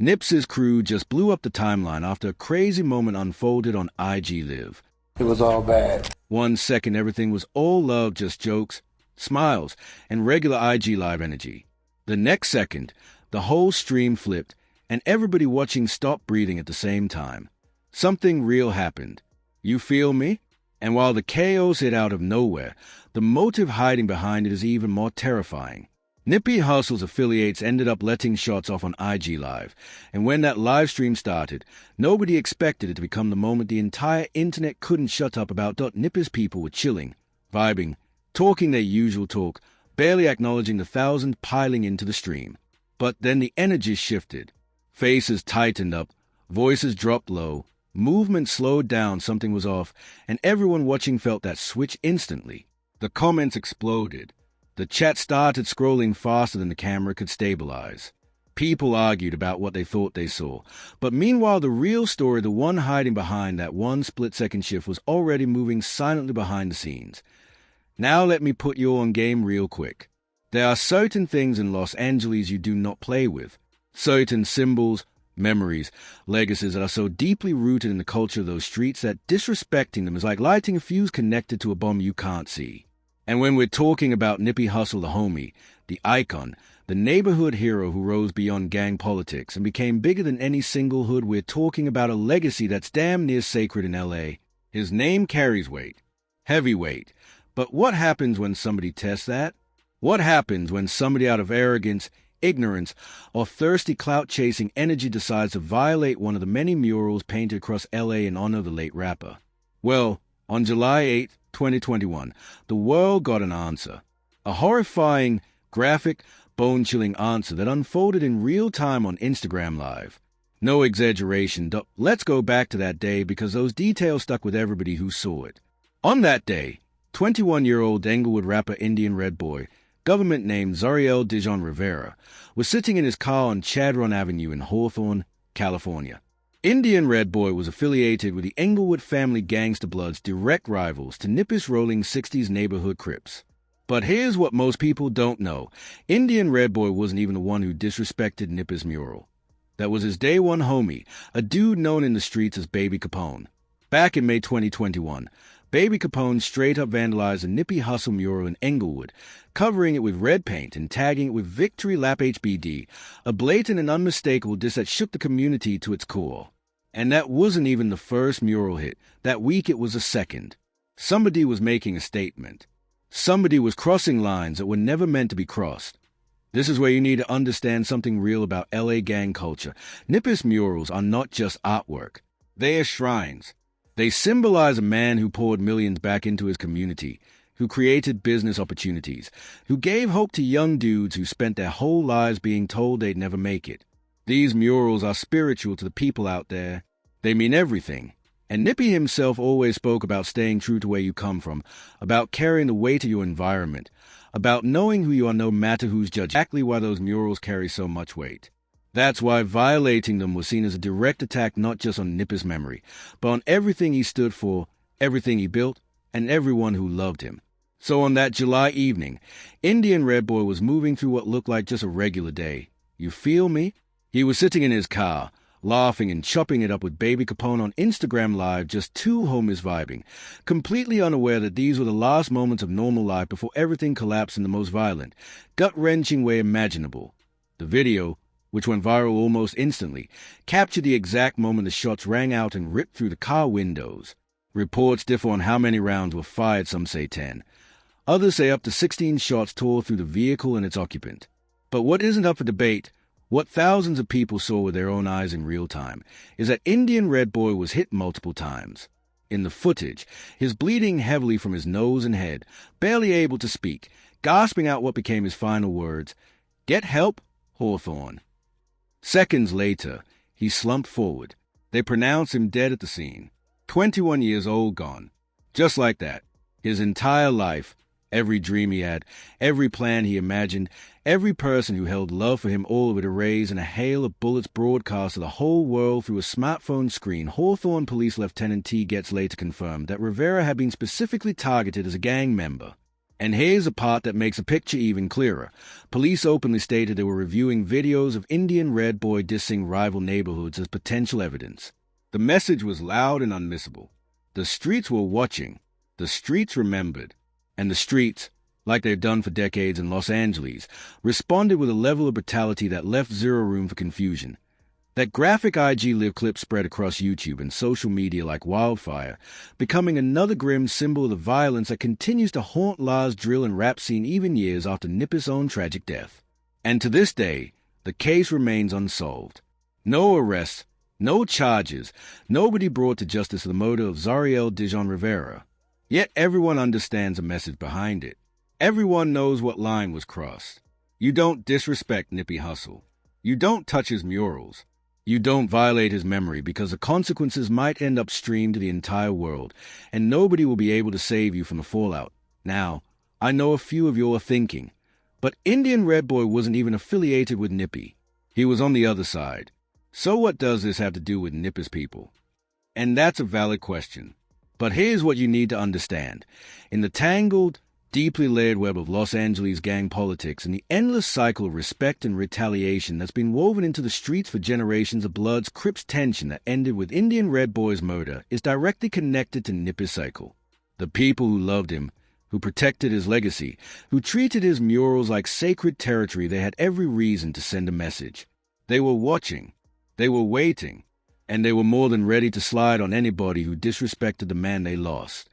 Nipsey's crew just blew up the timeline after a crazy moment unfolded on IG Live. It was all bad. 1 second everything was all love, just jokes, smiles, and regular IG Live energy. The next second, the whole stream flipped, and everybody watching stopped breathing at the same time. Something real happened. You feel me? And while the chaos hit out of nowhere, the motive hiding behind it is even more terrifying. Nipsey Hussle's affiliates ended up letting shots off on IG Live, and when that live stream started, nobody expected it to become the moment the entire internet couldn't shut up about. Nipsey's people were chilling, vibing, talking their usual talk, barely acknowledging the thousands piling into the stream. But then the energy shifted. Faces tightened up, voices dropped low, movement slowed down, something was off, and everyone watching felt that switch instantly. The comments exploded. The chat started scrolling faster than the camera could stabilize. People argued about what they thought they saw, but meanwhile the real story, the one hiding behind that one split-second shift, was already moving silently behind the scenes. Now let me put you on game real quick. There are certain things in Los Angeles you do not play with. Certain symbols, memories, legacies that are so deeply rooted in the culture of those streets that disrespecting them is like lighting a fuse connected to a bomb you can't see. And when we're talking about Nipsey Hussle, the homie, the icon, the neighborhood hero who rose beyond gang politics and became bigger than any single hood, we're talking about a legacy that's damn near sacred in L.A. His name carries weight. Heavy weight. But what happens when somebody tests that? What happens when somebody out of arrogance, ignorance, or thirsty clout-chasing energy decides to violate one of the many murals painted across L.A. in honor of the late rapper? Well, on July 8th, 2021, the world got an answer. A horrifying, graphic, bone-chilling answer that unfolded in real time on Instagram Live. No exaggeration. Let's go back to that day because those details stuck with everybody who saw it. On that day, 21-year-old Englewood rapper Indian Red Boy, government named Zariel Dijon Rivera, was sitting in his car on Chadron Avenue in Hawthorne, California. Indian Red Boy was affiliated with the Englewood family gangster bloods, direct rivals to Nipsey's rolling 60s neighborhood Crips. But here's what most people don't know. Indian Red Boy wasn't even the one who disrespected Nipsey's mural. That was his day one homie, a dude known in the streets as Baby Capone. Back in May 2021, Baby Capone straight up vandalized a Nipsey Hussle mural in Englewood, covering it with red paint and tagging it with Victory Lap HBD, a blatant and unmistakable diss that shook the community to its core. And that wasn't even the first mural hit. That week it was the second. Somebody was making a statement. Somebody was crossing lines that were never meant to be crossed. This is where you need to understand something real about LA gang culture. Nipsey's murals are not just artwork. They are shrines. They symbolize a man who poured millions back into his community, who created business opportunities, who gave hope to young dudes who spent their whole lives being told they'd never make it. These murals are spiritual to the people out there. They mean everything. And Nipsey himself always spoke about staying true to where you come from, about carrying the weight of your environment, about knowing who you are no matter who's judging. Exactly why those murals carry so much weight. That's why violating them was seen as a direct attack not just on Nipsey's memory, but on everything he stood for, everything he built, and everyone who loved him. So on that July evening, Indian Red Boy was moving through what looked like just a regular day. You feel me? He was sitting in his car, laughing and chopping it up with Baby Capone on Instagram Live, just two homies vibing, completely unaware that these were the last moments of normal life before everything collapsed in the most violent, gut-wrenching way imaginable. The video, which went viral almost instantly, captured the exact moment the shots rang out and ripped through the car windows. Reports differ on how many rounds were fired. Some say 10. Others say up to 16 shots tore through the vehicle and its occupant. But what isn't up for debate, what thousands of people saw with their own eyes in real time, is that Indian Red Boy was hit multiple times. In the footage, he's bleeding heavily from his nose and head, barely able to speak, gasping out what became his final words, "Get help, Hawthorne." Seconds later, he slumped forward. They pronounced him dead at the scene. 21 years old gone. Just like that. His entire life, every dream he had, every plan he imagined, every person who held love for him, all of it erased in a hail of bullets broadcast to the whole world through a smartphone screen. Hawthorne Police Lieutenant T. gets later confirmed that Rivera had been specifically targeted as a gang member. And here's a part that makes a picture even clearer. Police openly stated they were reviewing videos of Indian Red Boy dissing rival neighborhoods as potential evidence. The message was loud and unmissable. The streets were watching, the streets remembered, and the streets, like they've done for decades in Los Angeles, responded with a level of brutality that left zero room for confusion. That graphic IG Live clip spread across YouTube and social media like wildfire, becoming another grim symbol of the violence that continues to haunt La's drill and rap scene even years after Nipsey's own tragic death. And to this day, the case remains unsolved. No arrests, no charges, nobody brought to justice for the murder of Zariel Dijon Rivera. Yet everyone understands the message behind it. Everyone knows what line was crossed. You don't disrespect Nipsey Hussle. You don't touch his murals. You don't violate his memory, because the consequences might end up streamed to the entire world, and nobody will be able to save you from the fallout. Now, I know a few of you are thinking, but Indian Red Boy wasn't even affiliated with Nippy. He was on the other side. So what does this have to do with Nipsey's people? And that's a valid question. But here's what you need to understand. In the tangled, deeply layered web of Los Angeles gang politics and the endless cycle of respect and retaliation that's been woven into the streets for generations, of Blood's Crips tension that ended with Indian Red Boy's murder is directly connected to Nipsey's cycle. The people who loved him, who protected his legacy, who treated his murals like sacred territory, they had every reason to send a message. They were watching, they were waiting, and they were more than ready to slide on anybody who disrespected the man they lost.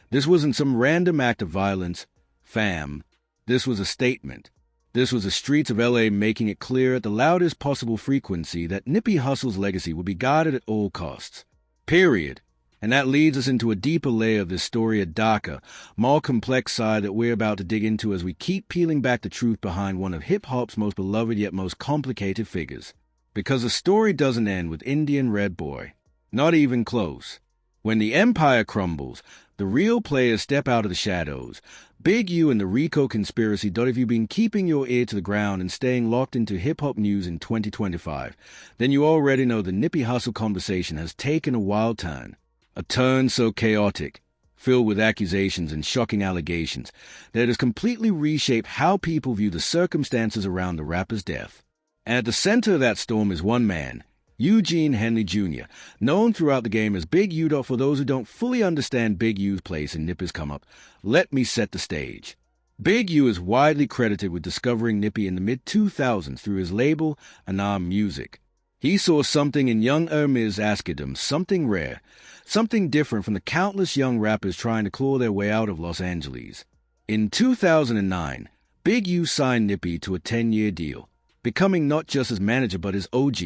This wasn't some random act of violence, fam. This was a statement. This was the streets of L.A. making it clear at the loudest possible frequency that Nipsey Hussle's legacy would be guarded at all costs. Period. And that leads us into a deeper layer of this story, a darker, more complex side that we're about to dig into as we keep peeling back the truth behind one of hip-hop's most beloved yet most complicated figures. Because the story doesn't end with Indian Red Boy. Not even close. When the empire crumbles, the real players step out of the shadows. Big U and the RICO conspiracy. If you've been keeping your ear to the ground and staying locked into hip-hop news in 2025, then you already know the Nipsey Hussle conversation has taken a wild turn. A turn so chaotic, filled with accusations and shocking allegations, that it has completely reshaped how people view the circumstances around the rapper's death. And at the center of that storm is one man, Eugene Henley Jr., known throughout the game as Big U. For those who don't fully understand Big U's place in Nipsey's come-up, let me set the stage. Big U is widely credited with discovering Nipsey in the mid-2000s through his label, Anam Music. He saw something in young Ermiz Askedam, something rare, something different from the countless young rappers trying to claw their way out of Los Angeles. In 2009, Big U signed Nipsey to a 10-year deal, becoming not just his manager but his OG,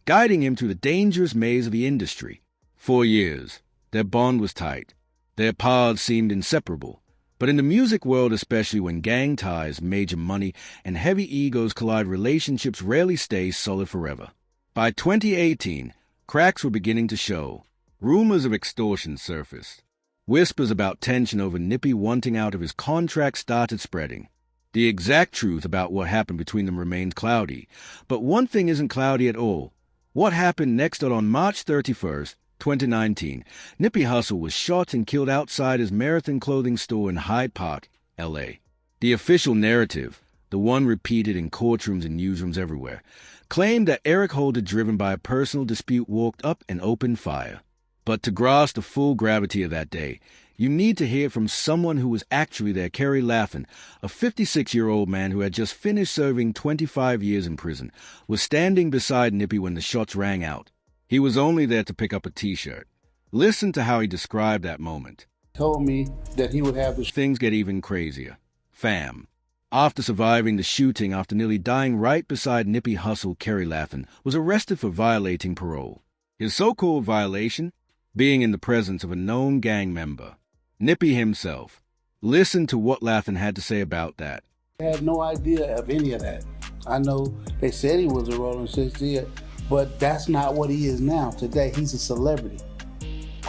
guiding him through the dangerous maze of the industry. 4 years. Their bond was tight. Their paths seemed inseparable. But in the music world, especially when gang ties, major money, and heavy egos collide, relationships rarely stay solid forever. By 2018, cracks were beginning to show. Rumors of extortion surfaced. Whispers about tension over Nipsey wanting out of his contract started spreading. The exact truth about what happened between them remains cloudy. But one thing isn't cloudy at all. What happened next? On March 31st, 2019, Nipsey Hussle was shot and killed outside his Marathon clothing store in Hyde Park, L.A. The official narrative, the one repeated in courtrooms and newsrooms everywhere, claimed that Eric Holder, driven by a personal dispute, walked up and opened fire. But to grasp the full gravity of that day, you need to hear from someone who was actually there. Kerry Laffin, a 56-year-old man who had just finished serving 25 years in prison, was standing beside Nipsey when the shots rang out. He was only there to pick up a T-shirt. Listen to how he described that moment. Told me that he would have this. Things get even crazier. Fam. After surviving the shooting, after nearly dying right beside Nipsey Hussle, Kerry Laffin was arrested for violating parole. His so-called violation? Being in the presence of a known gang member. Nipsey himself. Listen to what Laffin had to say about that. I had no idea of any of that. I know they said he was a Rolling 60, but that's not what he is now. Today, he's a celebrity.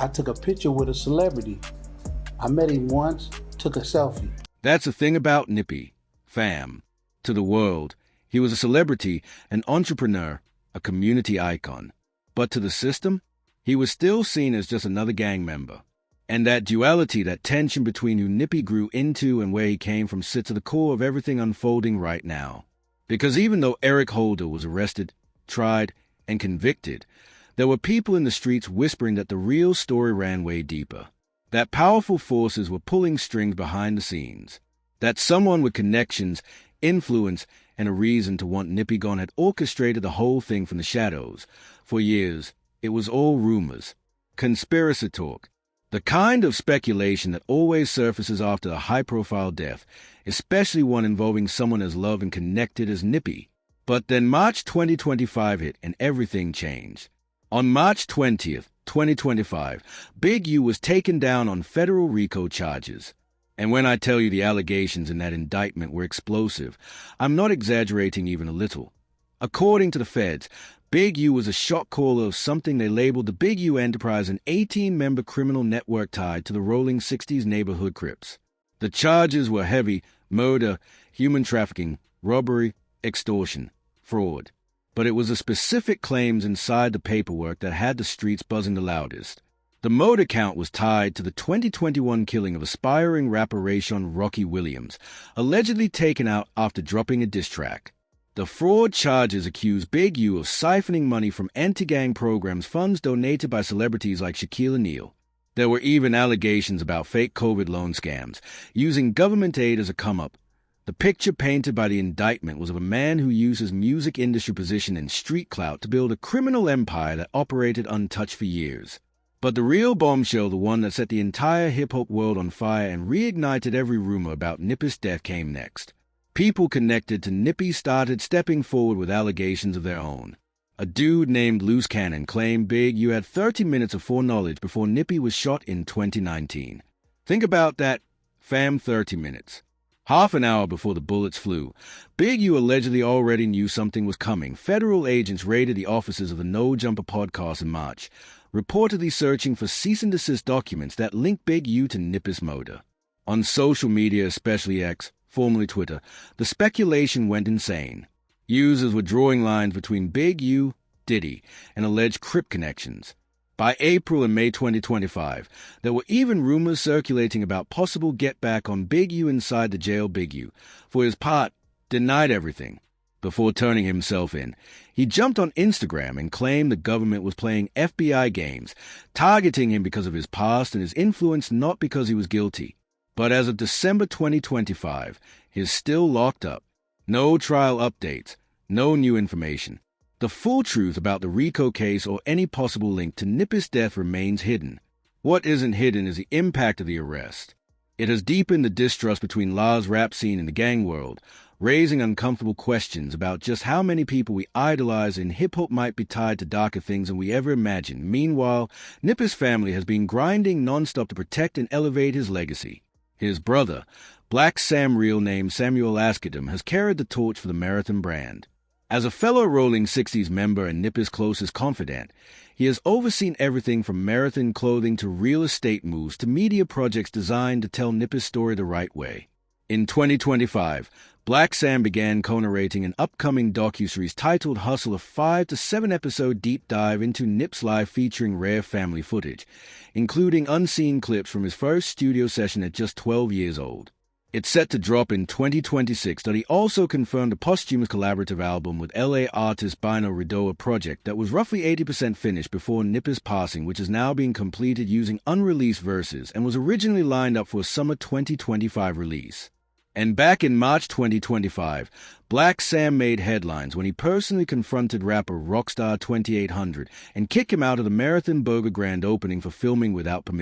I took a picture with a celebrity. I met him once, took a selfie. That's the thing about Nipsey, fam. To the world, he was a celebrity, an entrepreneur, a community icon. But to the system, he was still seen as just another gang member. And that duality, that tension between who Nippy grew into and where he came from sits at the core of everything unfolding right now. Because even though Eric Holder was arrested, tried, and convicted, there were people in the streets whispering that the real story ran way deeper. That powerful forces were pulling strings behind the scenes. That someone with connections, influence, and a reason to want Nippy gone had orchestrated the whole thing from the shadows. For years, it was all rumors, conspiracy talk, the kind of speculation that always surfaces after a high-profile death, especially one involving someone as loved and connected as Nippy. But then March 2025 hit and everything changed. On March 20th, 2025, Big U was taken down on federal RICO charges. And when I tell you the allegations in that indictment were explosive, I'm not exaggerating even a little. According to the feds, Big U was a shot caller of something they labeled the Big U Enterprise, an 18-member criminal network tied to the rolling 60s neighborhood Crips. The charges were heavy: murder, human trafficking, robbery, extortion, fraud. But it was the specific claims inside the paperwork that had the streets buzzing the loudest. The murder count was tied to the 2021 killing of aspiring rapper Rayshawn Rocky Williams, allegedly taken out after dropping a diss track. The fraud charges accused Big U of siphoning money from anti-gang programs, funds donated by celebrities like Shaquille O'Neal. There were even allegations about fake COVID loan scams, using government aid as a come-up. The picture painted by the indictment was of a man who used his music industry position and street clout to build a criminal empire that operated untouched for years. But the real bombshell, the one that set the entire hip-hop world on fire and reignited every rumor about Nippy's death, came next. People connected to Nippy started stepping forward with allegations of their own. A dude named Loose Cannon claimed Big U had 30 minutes of foreknowledge before Nippy was shot in 2019. Think about that, fam, 30 minutes. Half an hour before the bullets flew, Big U allegedly already knew something was coming. Federal agents raided the offices of the No Jumper podcast in March, reportedly searching for cease-and-desist documents that linked Big U to Nippy's murder. On social media, especially X, formerly Twitter, the speculation went insane. Users were drawing lines between Big U, Diddy, and alleged Crip connections. By April and May 2025, there were even rumors circulating about possible get-back on Big U inside the jail. Big U, for his part, denied everything. Before turning himself in, he jumped on Instagram and claimed the government was playing FBI games, targeting him because of his past and his influence, not because he was guilty. But as of December 2025, he's still locked up. No trial updates, no new information. The full truth about the RICO case or any possible link to Nippy's death remains hidden. What isn't hidden is the impact of the arrest. It has deepened the distrust between La's rap scene and the gang world, raising uncomfortable questions about just how many people we idolize in hip-hop might be tied to darker things than we ever imagined. Meanwhile, Nippy's family has been grinding non-stop to protect and elevate his legacy. His brother, Blacc Sam, real name Samuel Askedam, has carried the torch for the Marathon brand. As a fellow Rolling 60s member and Nippy's closest confidant, he has overseen everything from Marathon clothing to real estate moves to media projects designed to tell Nippy's story the right way. In 2025, Blacc Sam began co-narrating an upcoming docuseries titled Hustle, a 5 to 7 episode deep dive into Nip's life featuring rare family footage, including unseen clips from his first studio session at just 12 years old. It's set to drop in 2026. He also confirmed a posthumous collaborative album with LA artist Bino Rideau project that was roughly 80% finished before Nippy's passing, which is now being completed using unreleased verses and was originally lined up for a summer 2025 release. And back in March 2025, Blacc Sam made headlines when he personally confronted rapper Rockstar 2800 and kicked him out of the Marathon Burger grand opening for filming without permission.